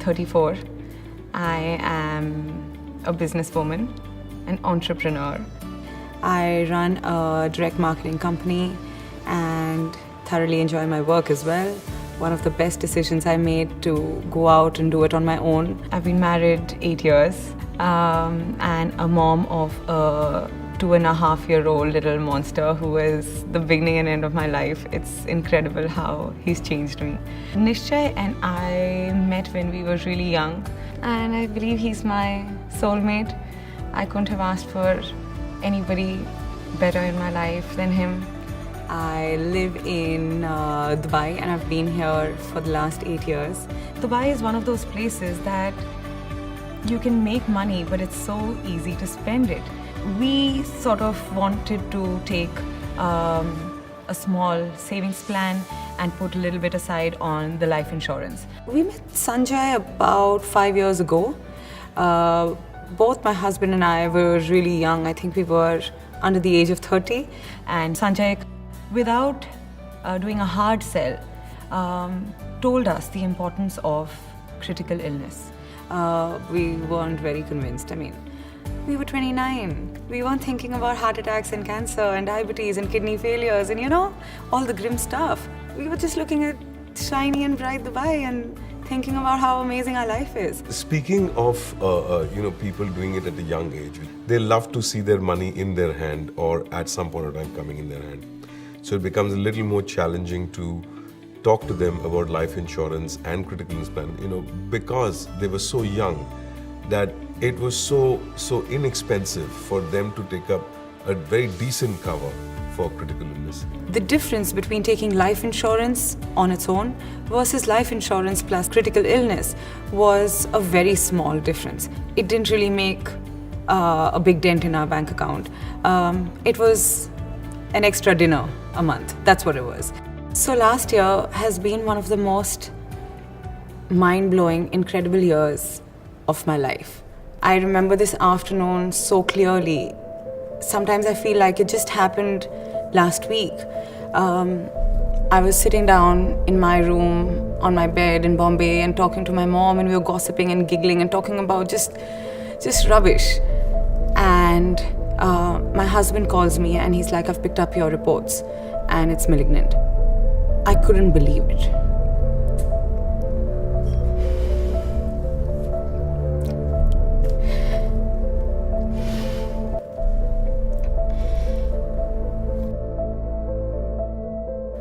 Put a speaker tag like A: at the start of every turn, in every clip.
A: 34. I am a businesswoman, an entrepreneur. I run a direct marketing company and thoroughly enjoy my work as well. One of the best decisions I made to go out and do it on my own. I've been married 8 years and a mom of a 2.5-year-old little monster who is the beginning and end of my life. It's incredible how he's changed me. Nishchay and I met when we were really young, and I believe he's my soulmate. I couldn't have asked for anybody better in my life than him. I live in Dubai and I've been here for the last 8 years. Dubai is one of those places that you can make money, but it's so easy to spend it. We sort of wanted to take a small savings plan and put a little bit aside on the life insurance. We met Sanjay about 5 years ago. Both my husband and I were really young. I think we were under the age of 30. And Sanjay, without doing a hard sell, told us the importance of critical illness. We weren't very convinced. I mean, we were 29. We weren't thinking about heart attacks and cancer and diabetes and kidney failures and, you know, all the grim stuff. We were just looking at shiny and bright Dubai and thinking about how amazing our life is.
B: Speaking of, people doing it at a young age, they love to see their money in their hand or at some point of time coming in their hand. So it becomes a little more challenging to talk to them about life insurance and critical illness plan, because they were so young that it was so inexpensive for them to take up a very decent cover for critical illness.
A: The difference between taking life insurance on its own versus life insurance plus critical illness was a very small difference. It didn't really make a big dent in our bank account. It was an extra dinner a month. That's what it was. So last year has been one of the most mind-blowing, incredible years of my life. I remember this afternoon so clearly. Sometimes I feel like it just happened last week. I was sitting down in my room on my bed in Bombay and talking to my mom, and we were gossiping and giggling and talking about just rubbish. And my husband calls me and he's like, "I've picked up your reports and it's malignant." I couldn't believe it.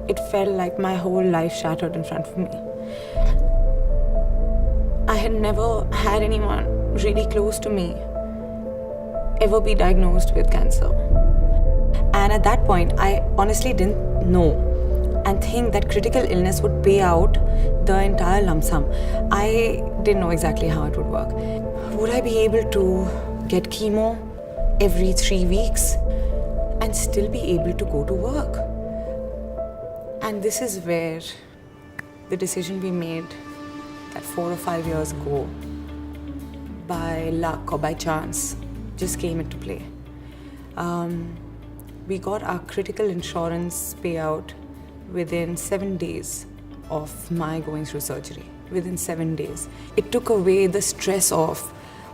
A: It felt like my whole life shattered in front of me. I had never had anyone really close to me ever be diagnosed with cancer. And at that point, I honestly didn't know and think that critical illness would pay out the entire lump sum. I didn't know exactly how it would work. Would I be able to get chemo every 3 weeks and still be able to go to work? And this is where the decision we made that 4 or 5 years ago, by luck or by chance, just came into play. We got our critical insurance payout within 7 days of my going through surgery. Within 7 days. It took away the stress of,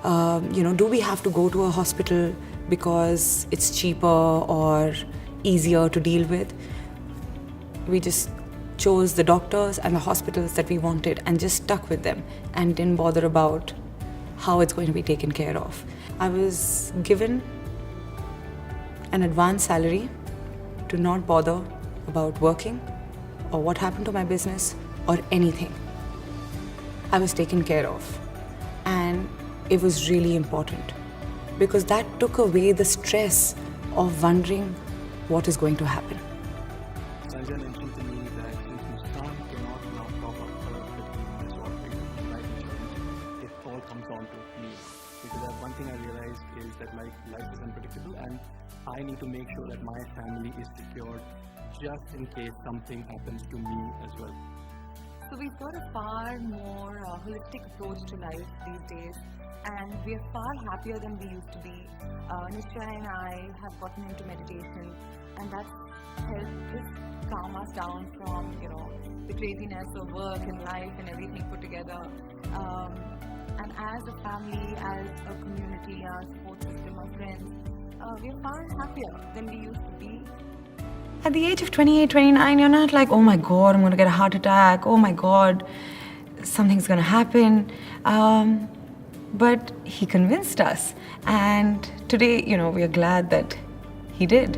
A: do we have to go to a hospital because it's cheaper or easier to deal with? We just chose the doctors and the hospitals that we wanted and just stuck with them and didn't bother about how it's going to be taken care of. I was given an advance salary to not bother about working or what happened to my business or anything. I was taken care of, and it was really important because that took away the stress of wondering what is going to happen.
C: Sanjay mentioned to me that since Muskan cannot now top up her critical illness or life insurance, it all comes on to me. Because one thing I realized is that life is unpredictable and I need to make sure that my family is secured just in case something happens to me as well.
A: So we've got a far more holistic approach to life these days, and we're far happier than we used to be. Nishchay and I have gotten into meditation, and that's helped just calm us down from, the craziness of work and life and everything put together. And as a family, as a community, our support system, our friends, we're far happier than we used to be. At the age of 28, 29, you're not like, oh my God, I'm going to get a heart attack. Oh my God, something's going to happen. But he convinced us. And today, we're glad that he did.